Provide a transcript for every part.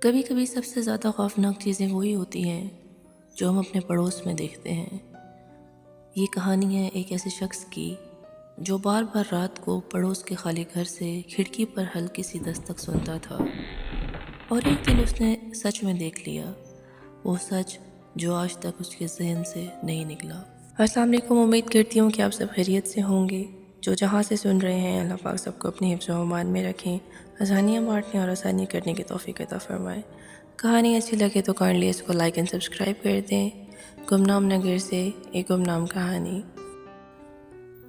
کبھی کبھی سب سے زیادہ خوفناک چیزیں وہی ہوتی ہیں جو ہم اپنے پڑوس میں دیکھتے ہیں۔ یہ کہانی ہے ایک ایسے شخص کی جو بار بار رات کو پڑوس کے خالی گھر سے کھڑکی پر ہلکی سی دستک سنتا تھا، اور ایک دن اس نے سچ میں دیکھ لیا، وہ سچ جو آج تک اس کے ذہن سے نہیں نکلا۔ السلام علیکم، امید کرتی ہوں کہ آپ سب خیریت سے ہوں گے۔ جو جہاں سے سن رہے ہیں، اللہ پاک سب کو اپنی حفظ و امان میں رکھیں، آسانیاں بانٹنے اور آسانی کرنے کی توفیق عطا فرمائے۔ کہانی اچھی لگے تو کائنڈلی اس کو لائک اینڈ سبسکرائب کر دیں۔ گمنام نگر سے ایک گمنام کہانی۔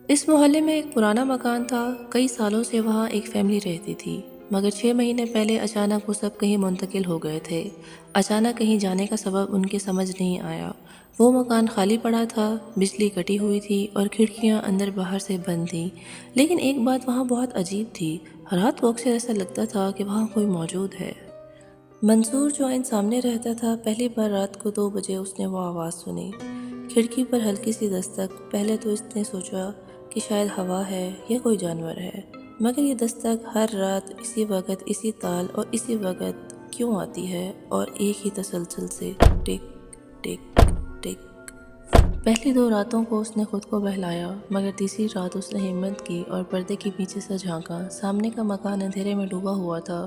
اس محلے میں ایک پرانا مکان تھا۔ کئی سالوں سے وہاں ایک فیملی رہتی تھی، مگر 6 مہینے پہلے اچانک وہ سب کہیں منتقل ہو گئے تھے۔ اچانک کہیں جانے کا سبب ان کے سمجھ نہیں آیا۔ وہ مکان خالی پڑا تھا، بجلی کٹی ہوئی تھی اور کھڑکیاں اندر باہر سے بند تھیں۔ لیکن ایک بات وہاں بہت عجیب تھی، رات کو اکثر ایسا لگتا تھا کہ وہاں کوئی موجود ہے۔ منصور جو آئین سامنے رہتا تھا، پہلی بار رات کو 2 بجے اس نے وہ آواز سنی، کھڑکی پر ہلکی سی دستک۔ پہلے تو اس نے سوچا کہ شاید ہوا ہے یا کوئی جانور ہے، مگر یہ دستک ہر رات اسی وقت، اسی تال اور اسی وقت کیوں آتی ہے، اور ایک ہی تسلسل سے ٹک ٹک ٹک۔ پہلی 2 راتوں کو اس نے خود کو بہلایا، مگر تیسری رات اس نے ہمت کی اور پردے کے پیچھے سے جھانکا۔ سامنے کا مکان اندھیرے میں ڈوبا ہوا تھا،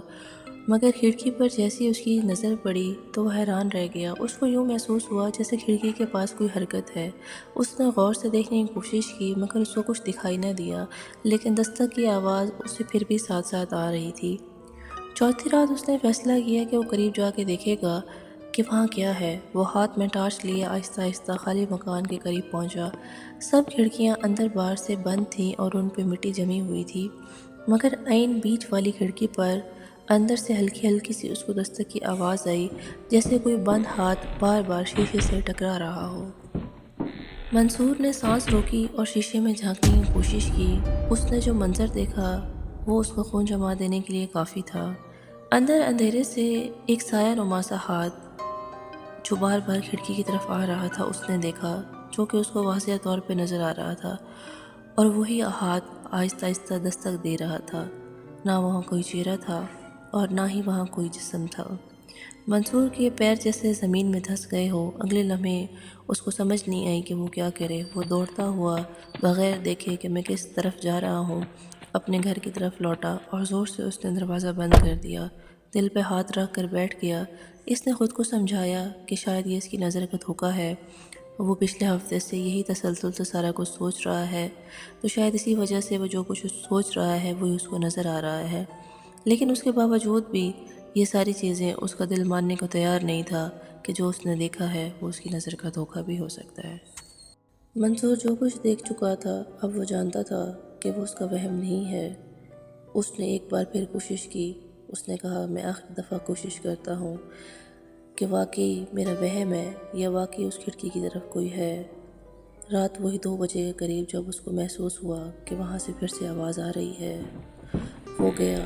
مگر کھڑکی پر جیسی اس کی نظر پڑی تو وہ حیران رہ گیا۔ اس کو یوں محسوس ہوا جیسے کھڑکی کے پاس کوئی حرکت ہے۔ اس نے غور سے دیکھنے کی کوشش کی، مگر اس کو کچھ دکھائی نہ دیا، لیکن دستک کی آواز اسے پھر بھی ساتھ ساتھ آ رہی تھی۔ چوتھی رات اس نے فیصلہ کیا کہ وہ قریب جا کے دیکھے گا کہ وہاں کیا ہے۔ وہ ہاتھ میں ٹارچ لیے آہستہ آہستہ خالی مکان کے قریب پہنچا۔ سب کھڑکیاں اندر باہر سے بند تھیں اور ان پہ مٹی جمی ہوئی تھی، مگر عین بیچ والی کھڑکی پر اندر سے ہلکی ہلکی سی اس کو دستک کی آواز آئی، جیسے کوئی بند ہاتھ بار بار شیشے سے ٹکرا رہا ہو۔ منصور نے سانس روکی اور شیشے میں جھانکنے کی کوشش کی۔ اس نے جو منظر دیکھا وہ اس کو خون جما دینے کے لیے کافی تھا۔ اندر اندھیرے سے ایک سایہ نما سا ہاتھ جو بار بار کھڑکی کی طرف آ رہا تھا اس نے دیکھا، جو کہ اس کو واضح طور پہ نظر آ رہا تھا، اور وہی ہاتھ آہستہ آہستہ دستک دے رہا تھا۔ نہ وہاں کوئی چہرہ تھا اور نہ ہی وہاں کوئی جسم تھا۔ منصور کے پیر جیسے زمین میں دھس گئے ہو۔ اگلے لمحے اس کو سمجھ نہیں آئی کہ وہ کیا کرے۔ وہ دوڑتا ہوا بغیر دیکھے کہ میں کس طرف جا رہا ہوں اپنے گھر کی طرف لوٹا، اور زور سے اس نے دروازہ بند کر دیا۔ دل پہ ہاتھ رکھ کر بیٹھ گیا۔ اس نے خود کو سمجھایا کہ شاید یہ اس کی نظر کا دھوکہ ہے، وہ پچھلے ہفتے سے یہی تسلسل سے سارا کچھ سوچ رہا ہے، تو شاید اسی وجہ سے وہ جو کچھ سوچ رہا ہے وہی اس کو نظر آ رہا ہے۔ لیکن اس کے باوجود بھی یہ ساری چیزیں اس کا دل ماننے کو تیار نہیں تھا کہ جو اس نے دیکھا ہے وہ اس کی نظر کا دھوکہ بھی ہو سکتا ہے۔ منصور جو کچھ دیکھ چکا تھا، اب وہ جانتا تھا کہ وہ اس کا وہم نہیں ہے۔ اس نے ایک بار پھر کوشش کی۔ اس نے کہا، میں آخری دفعہ کوشش کرتا ہوں کہ واقعی میرا وہم ہے یا واقعی اس کھڑکی کی طرف کوئی ہے۔ رات وہی 2 بجے کے قریب جب اس کو محسوس ہوا کہ وہاں سے پھر سے آواز آ رہی ہے، وہ گیا،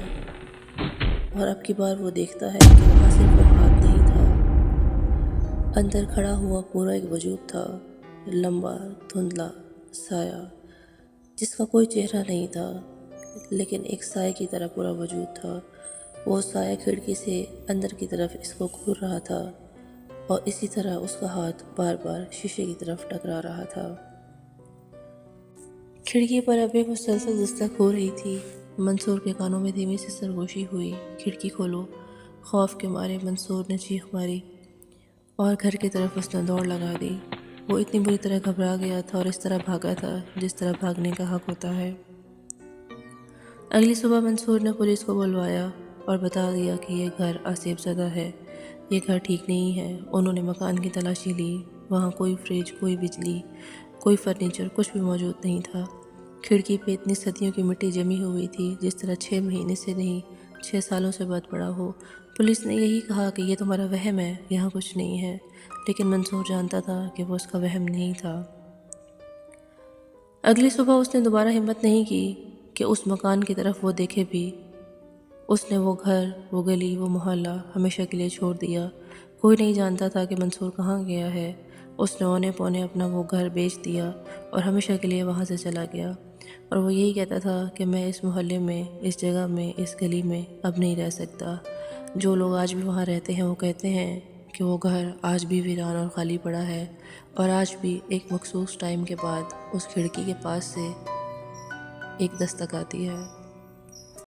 اور اب کی بار وہ دیکھتا ہے کہ وہاں صرف وہ ہاتھ نہیں تھا، اندر کھڑا ہوا پورا ایک وجود تھا، لمبا دھندلا سایہ جس کا کوئی چہرہ نہیں تھا، لیکن ایک سائے کی طرح پورا وجود تھا۔ وہ سایہ کھڑکی سے اندر کی طرف اس کو گھور رہا تھا، اور اسی طرح اس کا ہاتھ بار بار شیشے کی طرف ٹکرا رہا تھا۔ کھڑکی پر ابھی مسلسل دستک ہو رہی تھی۔ منصور کے کانوں میں دھیمی سی سرگوشی ہوئی، کھڑکی کھولو۔ خوف کے مارے منصور نے چیخ ماری اور گھر کی طرف اس نے دوڑ لگا دی۔ وہ اتنی بری طرح گھبرا گیا تھا اور اس طرح بھاگا تھا جس طرح بھاگنے کا حق ہوتا ہے۔ اگلی صبح منصور نے پولیس کو بلوایا اور بتا دیا کہ یہ گھر آسیب زدہ ہے، یہ گھر ٹھیک نہیں ہے۔ انہوں نے مکان کی تلاشی لی، وہاں کوئی فریج، کوئی بجلی، کوئی فرنیچر، کچھ بھی موجود نہیں تھا۔ کھڑکی پہ اتنی صدیوں کی مٹی جمی ہوئی تھی جس طرح 6 مہینے سے نہیں 6 سالوں سے بد پڑا ہو۔ پولیس نے یہی کہا کہ یہ تمہارا وہم ہے، یہاں کچھ نہیں ہے، لیکن منصور جانتا تھا کہ وہ اس کا وہم نہیں تھا۔ اگلی صبح اس نے دوبارہ ہمت نہیں کی کہ اس مکان کی طرف وہ دیکھے بھی۔ اس نے وہ گھر، وہ گلی، وہ محلہ ہمیشہ کے لیے چھوڑ دیا۔ کوئی نہیں جانتا تھا کہ منصور کہاں گیا ہے۔ اس نے اونے پونے اپنا وہ گھر بیچ دیا اور ہمیشہ کے لیے وہاں سے چلا گیا۔ اور وہ یہی کہتا تھا کہ میں اس محلے میں، اس جگہ میں، اس گلی میں اب نہیں رہ سکتا۔ جو لوگ آج بھی وہاں رہتے ہیں وہ کہتے ہیں کہ وہ گھر آج بھی ویران اور خالی پڑا ہے، اور آج بھی ایک مخصوص ٹائم کے بعد اس کھڑکی کے پاس سے ایک دستک آتی ہے۔